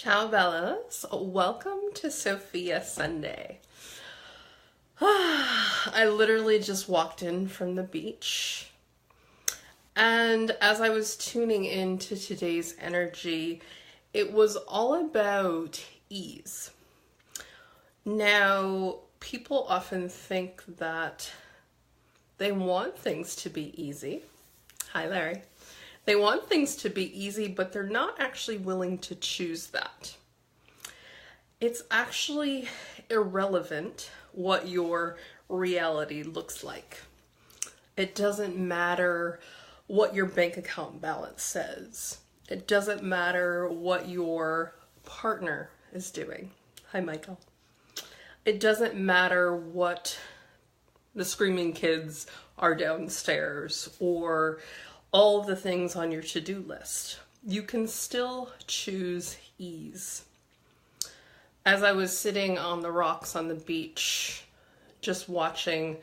Ciao Bellas, welcome to Sophia Sunday. I literally just walked in from the beach, and as I was tuning into today's energy, it was all about ease. Now, people often think that they want things to be easy. Hi Larry. They want things to be easy, but they're not actually willing to choose that. It's actually irrelevant what your reality looks like. It doesn't matter what your bank account balance says. It doesn't matter what your partner is doing. Hi, Michael. It doesn't matter what the screaming kids are downstairs or all the things on your to-do list. You can still choose ease. As I was sitting on the rocks on the beach, just watching,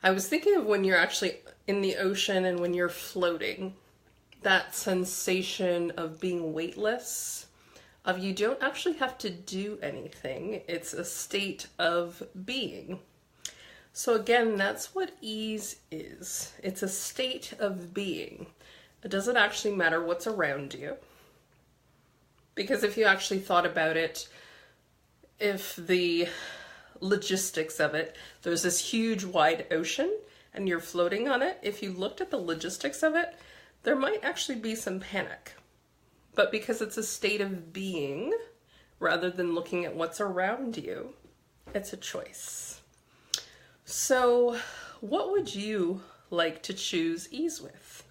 I was thinking of when you're actually in the ocean and when you're floating, that sensation of being weightless, of you don't actually have to do anything. It's a state of being. So again, that's what ease is. It's a state of being. It doesn't actually matter what's around you. Because if you actually thought about it, if the logistics of it, there's this huge wide ocean and you're floating on it, if you looked at the logistics of it, there might actually be some panic. But because it's a state of being, rather than looking at what's around you, it's a choice. So, what would you like to choose ease with?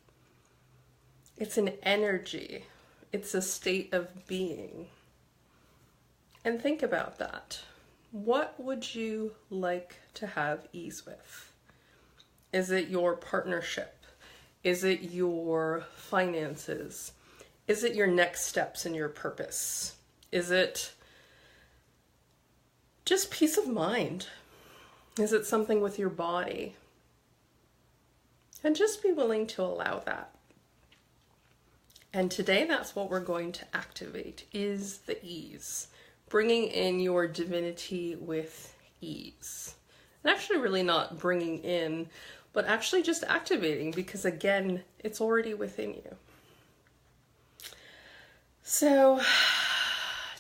It's an energy. It's a state of being. And think about that. What would you like to have ease with? Is it your partnership? Is it your finances? Is it your next steps in your purpose? Is it just peace of mind? Is it something with your body? And just be willing to allow that. And today that's what we're going to activate, is the ease. Bringing in your divinity with ease. And actually really not bringing in, but actually just activating, because again, it's already within you. So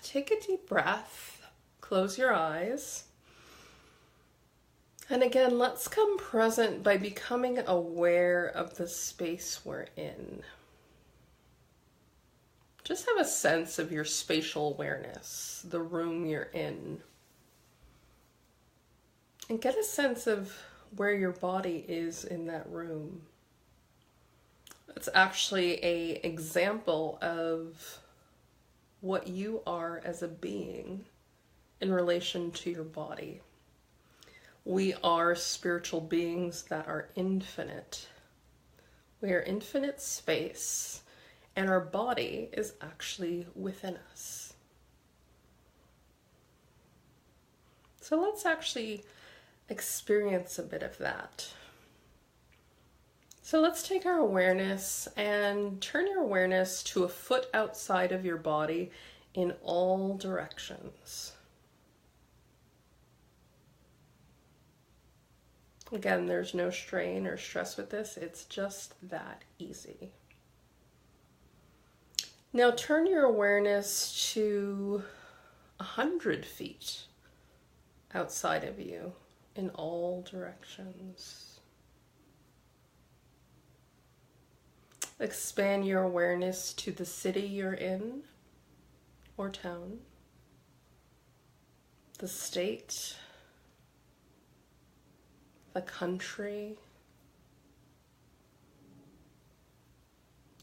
take a deep breath, close your eyes. And again, let's come present by becoming aware of the space we're in. Just have a sense of your spatial awareness, the room you're in. And get a sense of where your body is in that room. It's actually an example of what you are as a being in relation to your body. We are spiritual beings that are infinite. We are infinite space, and our body is actually within us. So let's actually experience a bit of that. So let's take our awareness and turn your awareness to a foot outside of your body in all directions. Again, there's no strain or stress with this. It's just that easy. Now turn your awareness to 100 feet outside of you in all directions. Expand your awareness to the city you're in or town, the state, the country.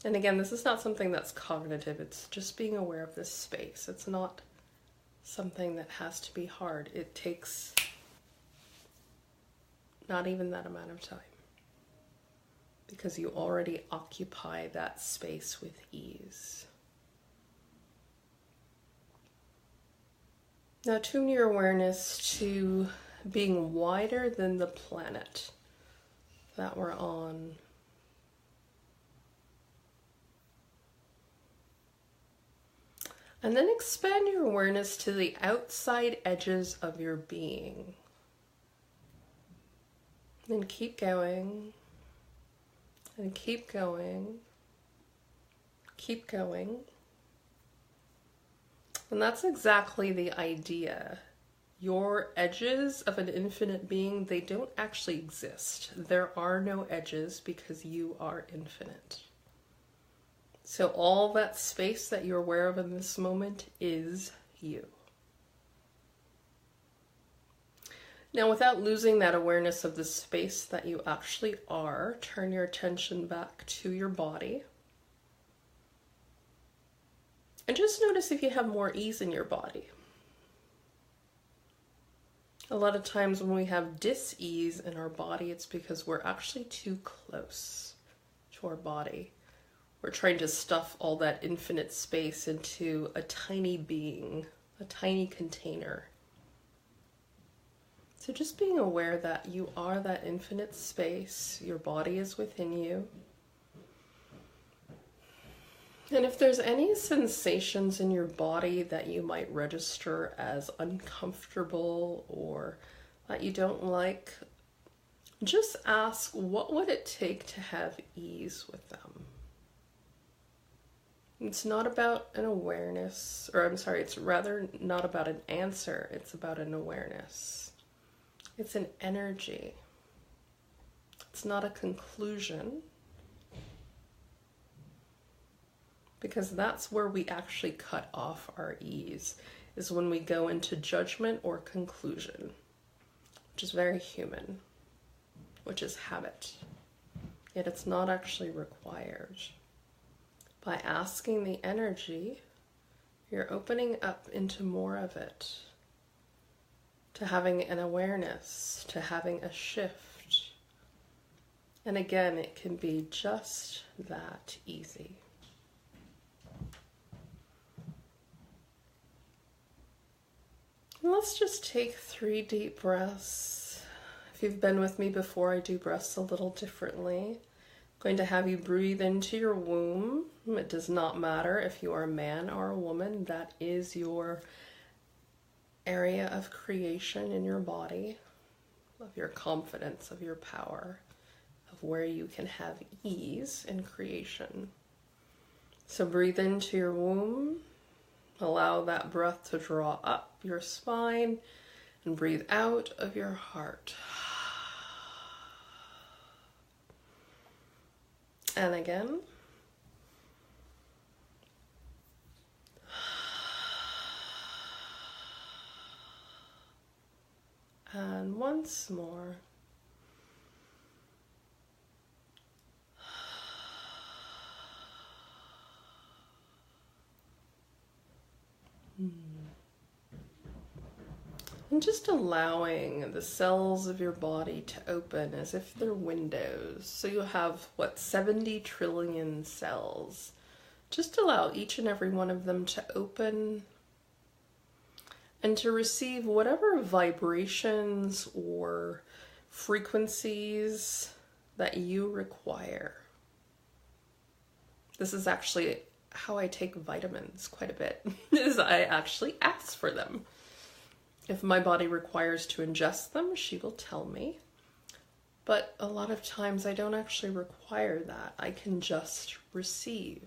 And again, this is not something that's cognitive. It's just being aware of this space. It's not something that has to be hard. It takes not even that amount of time, because you already occupy that space with ease. Now tune your awareness to being wider than the planet that we're on. And then expand your awareness to the outside edges of your being. And keep going. And keep going. Keep going. And that's exactly the idea. Your edges of an infinite being, they don't actually exist. There are no edges because you are infinite. So all that space that you're aware of in this moment is you. Now, without losing that awareness of the space that you actually are, turn your attention back to your body. And just notice if you have more ease in your body. A lot of times when we have dis-ease in our body, it's because we're actually too close to our body. We're trying to stuff all that infinite space into a tiny being, a tiny container. So just being aware that you are that infinite space, your body is within you. And if there's any sensations in your body that you might register as uncomfortable or that you don't like, just ask, what would it take to have ease with them? It's not about an awareness, or I'm sorry, it's rather not about an answer, it's about an awareness. It's an energy. It's not a conclusion. Because that's where we actually cut off our ease, is when we go into judgment or conclusion, which is very human, which is habit. Yet it's not actually required. By asking the energy, you're opening up into more of it, to having an awareness, to having a shift. And again, it can be just that easy. Let's just take 3 deep breaths. If you've been with me before, I do breaths a little differently. I'm going to have you breathe into your womb. It does not matter if you are a man or a woman. That is your area of creation in your body, of your confidence, of your power, of where you can have ease in creation. So breathe into your womb. Allow that breath to draw up your spine and breathe out of your heart. And again. And once more. And just allowing the cells of your body to open as if they're windows. So you have, 70 trillion cells. Just allow each and every one of them to open and to receive whatever vibrations or frequencies that you require. This is actually how I take vitamins quite a bit, is I actually ask for them. If my body requires to ingest them, she will tell me. But a lot of times I don't actually require that. I can just receive.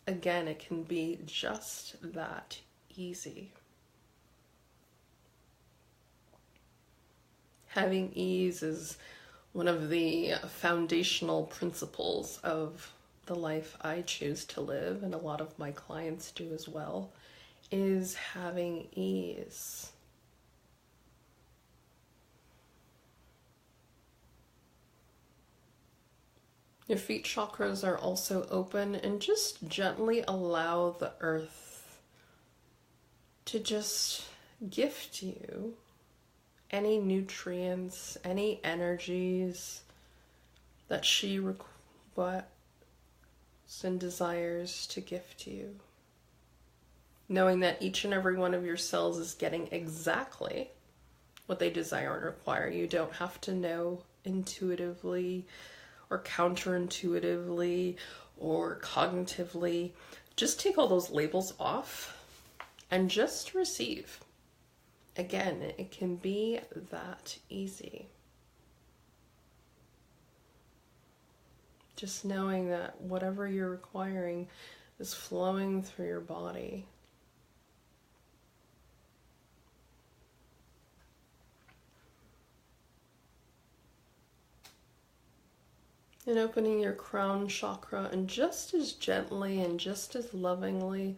Again, it can be just that easy. Having ease is one of the foundational principles of the life I choose to live, and a lot of my clients do as well, is having ease. Your feet chakras are also open, and just gently allow the earth to just gift you any nutrients, any energies that she requires and desires to gift you. Knowing that each and every one of your cells is getting exactly what they desire and require. You don't have to know intuitively or counterintuitively or cognitively. Just take all those labels off and just receive. Again, it can be that easy. Just knowing that whatever you're requiring is flowing through your body. And opening your crown chakra, and just as gently and just as lovingly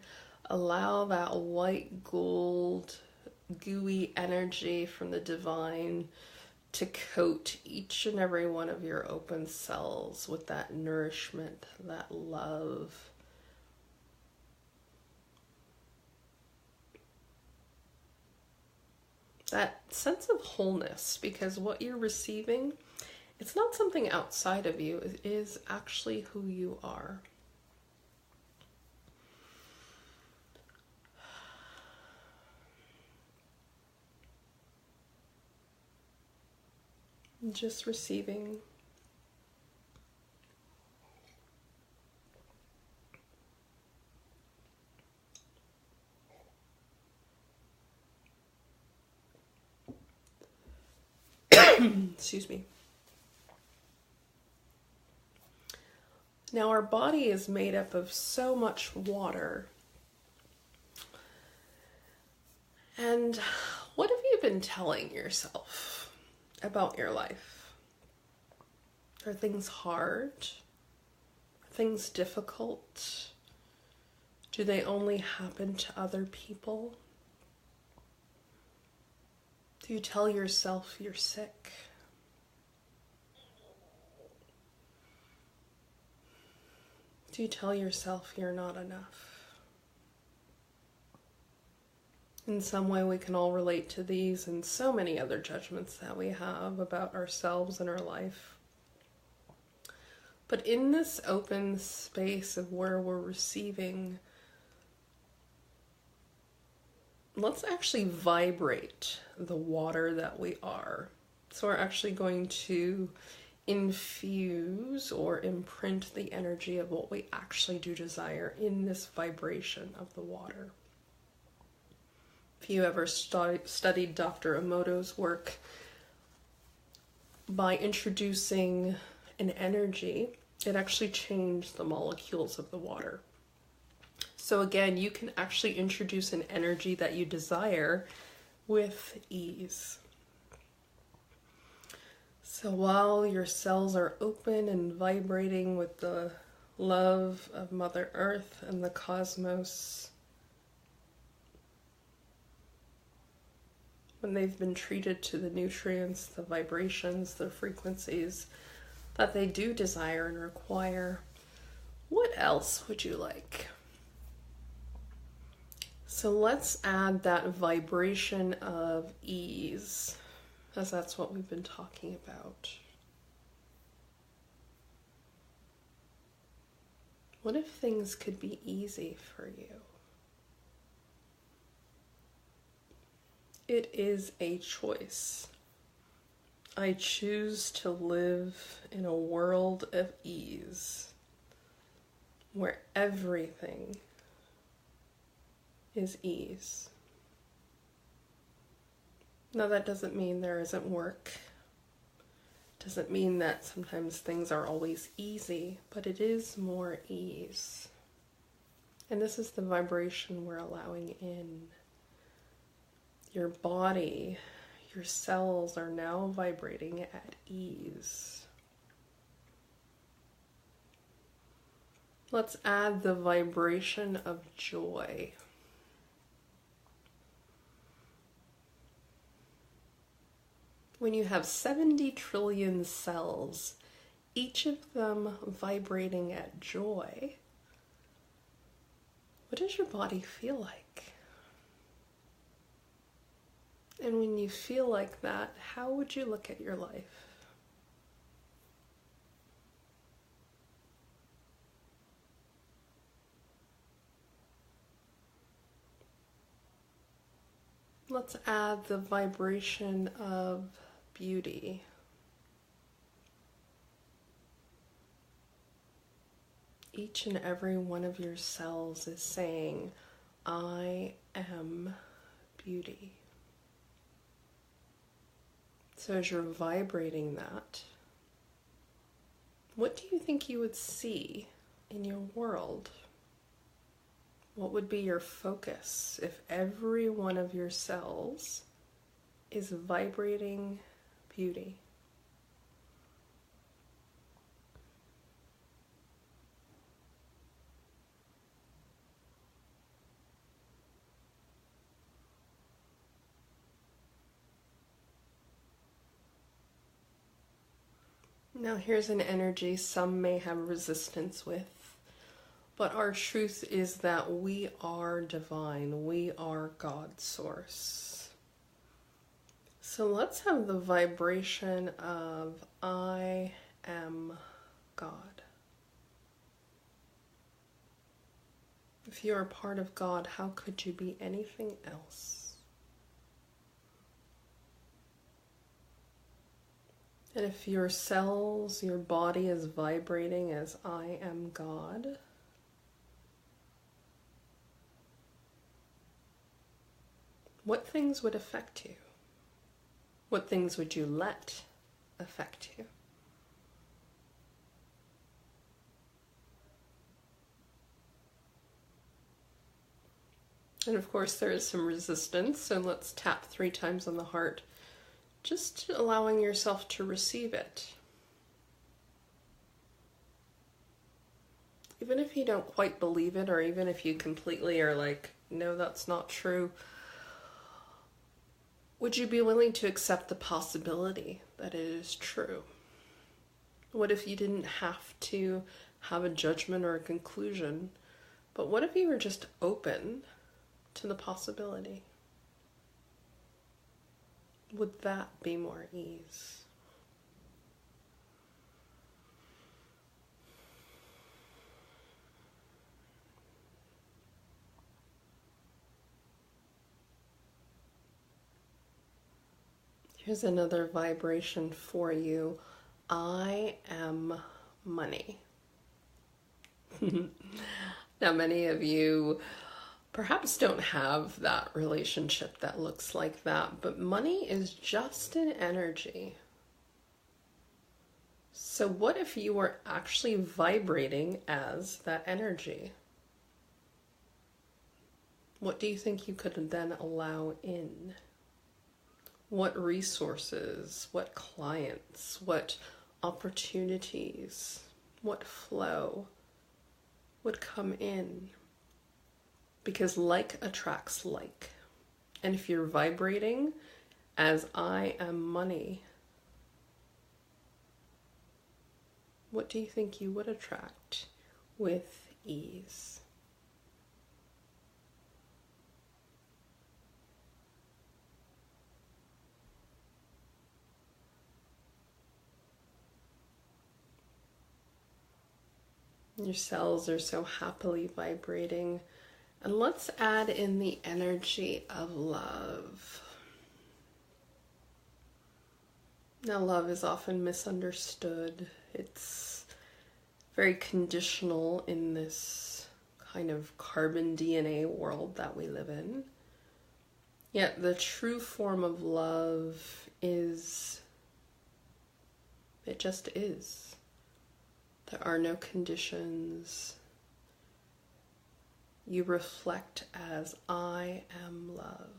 allow that white gold gooey energy from the divine to coat each and every one of your open cells with that nourishment, that love. That sense of wholeness, because what you're receiving, it's not something outside of you, it is actually who you are. Just receiving. Excuse me. Now our body is made up of so much water. And what have you been telling yourself about your life? Are things hard? Are things difficult? Do they only happen to other people? Do you tell yourself you're sick? Do you tell yourself you're not enough? In some way, we can all relate to these and so many other judgments that we have about ourselves and our life. But in this open space of where we're receiving, let's actually vibrate the water that we are. So we're actually going to infuse or imprint the energy of what we actually do desire in this vibration of the water. If you ever studied Dr. Emoto's work, by introducing an energy, it actually changed the molecules of the water. So again, you can actually introduce an energy that you desire with ease. So while your cells are open and vibrating with the love of Mother Earth and the cosmos, when they've been treated to the nutrients, the vibrations, the frequencies that they do desire and require, what else would you like? So let's add that vibration of ease, as that's what we've been talking about. What if things could be easy for you? It is a choice. I choose to live in a world of ease, where everything is ease. Now that doesn't mean there isn't work. Doesn't mean that sometimes things are always easy, but it is more ease. And this is the vibration we're allowing in. Your body, your cells are now vibrating at ease. Let's add the vibration of joy. When you have 70 trillion cells, each of them vibrating at joy, what does your body feel like? And when you feel like that, how would you look at your life? Let's add the vibration of beauty. each and every one of your cells is saying, I am beauty. So as you're vibrating that, what do you think you would see in your world? What would be your focus if every one of your cells is vibrating beauty? Now here's an energy some may have resistance with, but our truth is that we are divine. We are God's source. So let's have the vibration of I am God. If you are part of God, how could you be anything else? And if your cells, your body is vibrating as I am God, what things would affect you? What things would you let affect you? And of course there is some resistance, so let's tap 3 times on the heart, just allowing yourself to receive it. Even if you don't quite believe it, or even if you completely are like, no, that's not true, would you be willing to accept the possibility that it is true? What if you didn't have to have a judgment or a conclusion, but what if you were just open to the possibility? Would that be more ease? Here's another vibration for you. I am money. Now, many of you perhaps don't have that relationship that looks like that, but money is just an energy. So what if you were actually vibrating as that energy? What do you think you could then allow in? What resources, what clients, what opportunities, what flow would come in? Because like attracts like. And if you're vibrating as I am money, what do you think you would attract with ease? Your cells are so happily vibrating. And let's add in the energy of love. Now, love is often misunderstood. It's very conditional in this kind of carbon DNA world that we live in. Yet the true form of love is, it just is. There are no conditions. You reflect as I am love.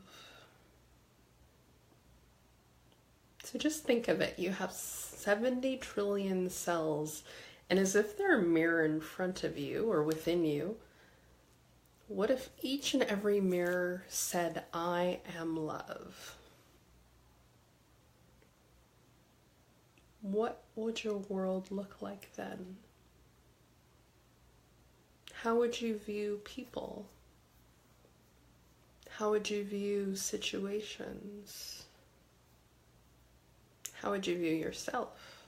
So just think of it. You have 70 trillion cells, and as if they're a mirror in front of you or within you, what if each and every mirror said, I am love? What would your world look like then? How would you view people? How would you view situations? How would you view yourself?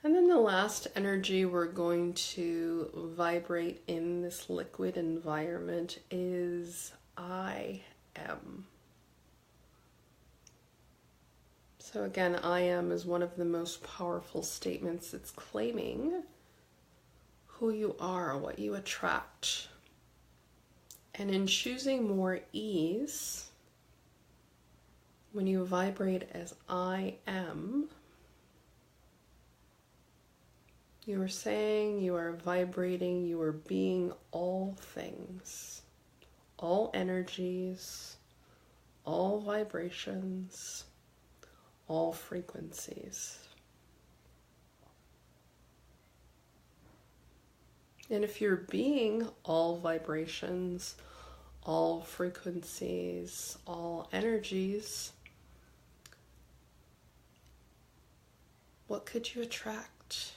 And then the last energy we're going to vibrate in this liquid environment is I am. So again, I am is one of the most powerful statements. It's claiming who you are, what you attract. And in choosing more ease, when you vibrate as I am, you are saying, you are vibrating, you are being all things, all energies, all vibrations, all frequencies. And if you're being all vibrations, all frequencies, all energies, what could you attract?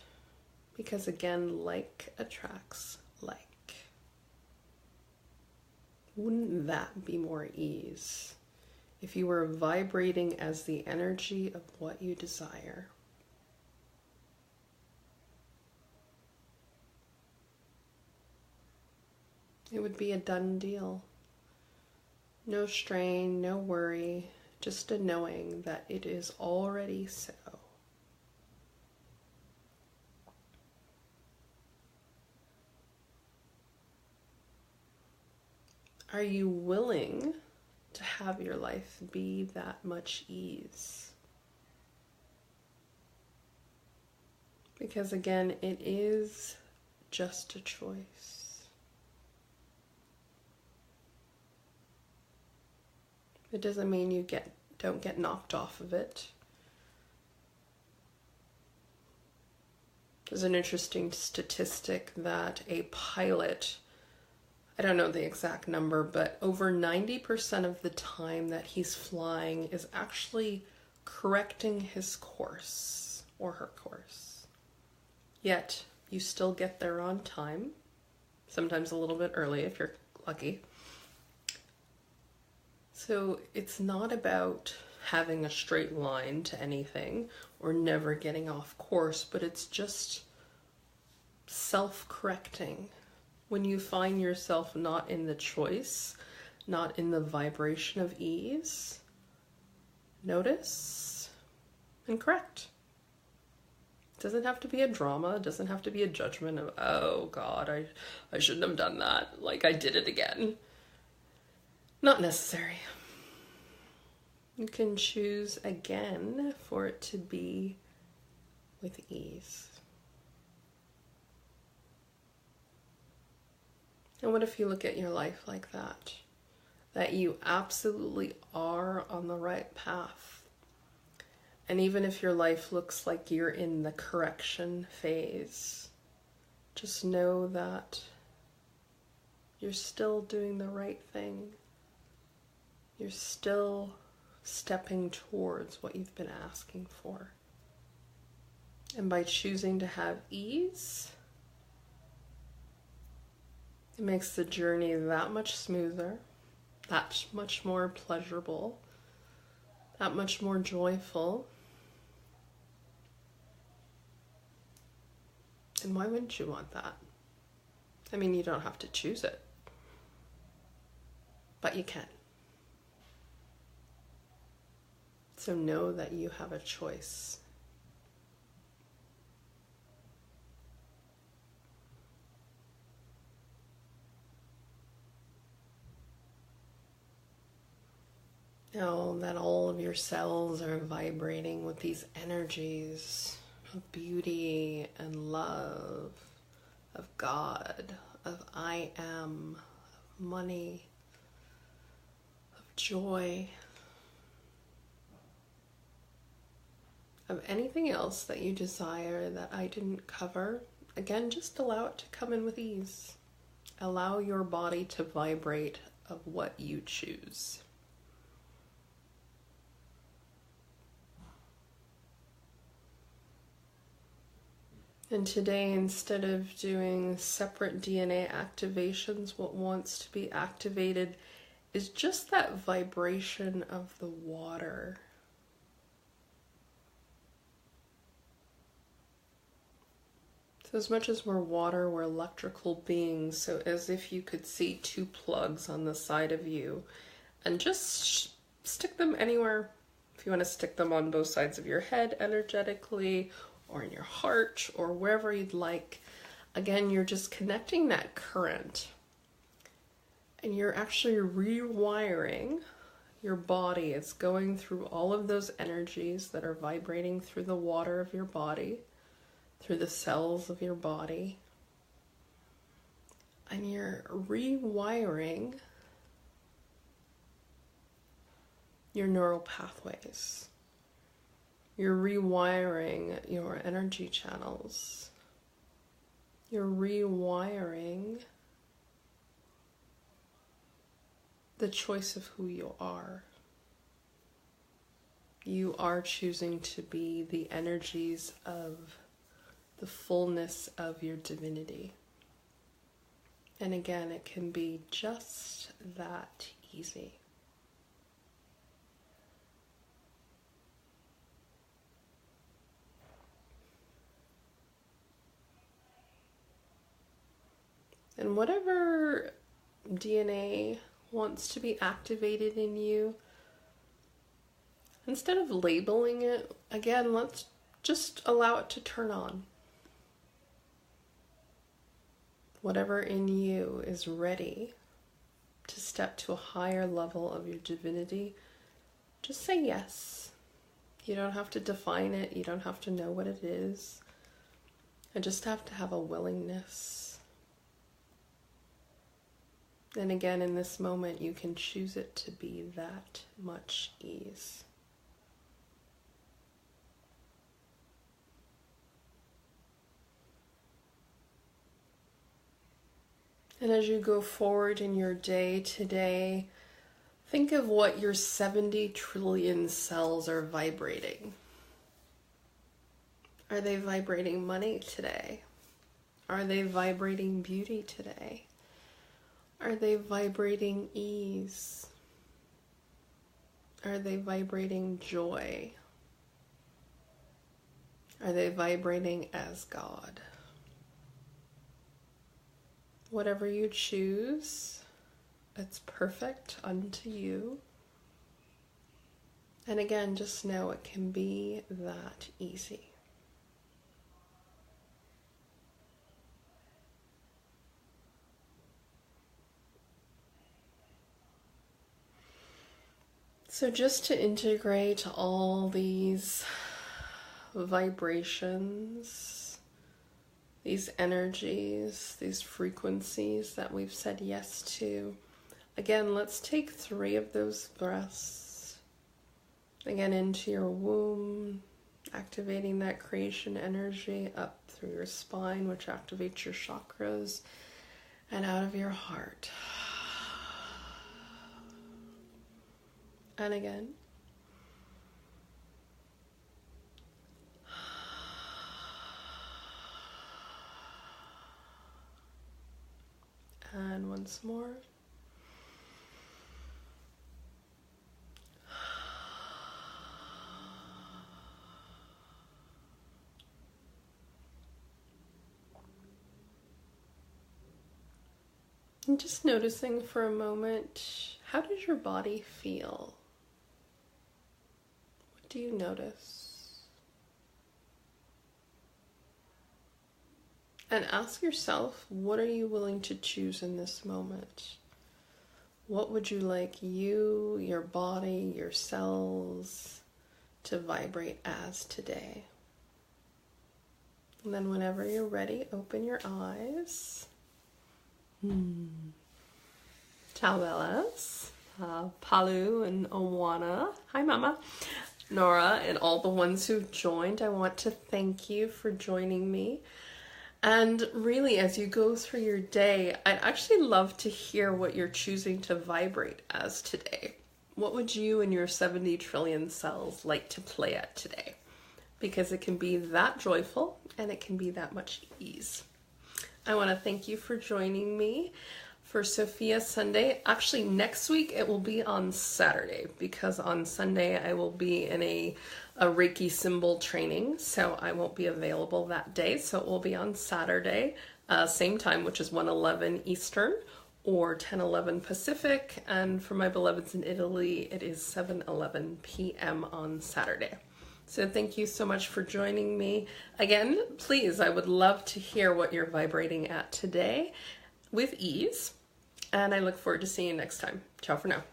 Because again, like attracts like. Wouldn't that be more ease if you were vibrating as the energy of what you desire? It would be a done deal. No strain, no worry, just a knowing that it is already so. Are you willing to have your life be that much ease? Because again, it is just a choice. It doesn't mean you don't get knocked off of it. There's an interesting statistic that a pilot, I don't know the exact number, but over 90% of the time that he's flying is actually correcting his course or her course. Yet, you still get there on time, sometimes a little bit early if you're lucky. So it's not about having a straight line to anything or never getting off course, but it's just self-correcting. When you find yourself not in the choice, not in the vibration of ease, notice and correct. It doesn't have to be a drama. It doesn't have to be a judgment of, oh God, I shouldn't have done that. Like I did it again. Not necessary. You can choose again for it to be with ease. And what if you look at your life like that? That you absolutely are on the right path. And even if your life looks like you're in the correction phase, just know that you're still doing the right thing. You're still stepping towards what you've been asking for. And by choosing to have ease, it makes the journey that much smoother, that much more pleasurable, that much more joyful. And why wouldn't you want that? I mean, you don't have to choose it, but you can. So know that you have a choice. Know that all of your cells are vibrating with these energies of beauty and love, of God, of I am, of money, of joy, of anything else that you desire that I didn't cover. Again, just allow it to come in with ease. Allow your body to vibrate of what you choose. And today, instead of doing separate DNA activations, what wants to be activated is just that vibration of the water. So as much as we're water, we're electrical beings. So as if you could see two plugs on the side of you and just stick them anywhere. If you want to stick them on both sides of your head energetically, or in your heart, or wherever you'd like. Again, you're just connecting that current. And you're actually rewiring your body. It's going through all of those energies that are vibrating through the water of your body, through the cells of your body. And you're rewiring your neural pathways. You're rewiring your energy channels. You're rewiring the choice of who you are. You are choosing to be the energies of the fullness of your divinity. And again, it can be just that easy. And whatever DNA wants to be activated in you, instead of labeling it, again, let's just allow it to turn on. Whatever in you is ready to step to a higher level of your divinity, just say yes. You don't have to define it. You don't have to know what it is. You just have to have a willingness. And again, in this moment, you can choose it to be that much ease. And as you go forward in your day today, think of what your 70 trillion cells are vibrating. Are they vibrating money today? Are they vibrating beauty today? Are they vibrating ease? Are they vibrating joy? Are they vibrating as God? Whatever you choose, it's perfect unto you. And again, just know it can be that easy. So just to integrate all these vibrations, these energies, these frequencies that we've said yes to, again, let's take 3 of those breaths. Again, into your womb, activating that creation energy up through your spine, which activates your chakras, and out of your heart. And again. And once more. And just noticing for a moment, how does your body feel? What do you notice? And ask yourself, what are you willing to choose in this moment? What would you like you, your body, your cells to vibrate as today? And then whenever you're ready, open your eyes. Ciao, Bellas. Palu and Owana. Hi, Mama. Nora and all the ones who've joined. I want to thank you for joining me. And really, as you go through your day, I'd actually love to hear what you're choosing to vibrate as today. What would you and your 70 trillion cells like to play at today? Because it can be that joyful and it can be that much ease. I want to thank you for joining me. For Sophia Sunday, actually next week it will be on Saturday, because on Sunday I will be in a Reiki symbol training, so I won't be available that day. So it will be on Saturday, same time, which is 1:11 Eastern or 10:11 Pacific. And for my beloveds in Italy, it is 7:11 p.m. on Saturday. So thank you so much for joining me. Again, please, I would love to hear what you're vibrating at today with ease. And I look forward to seeing you next time. Ciao for now.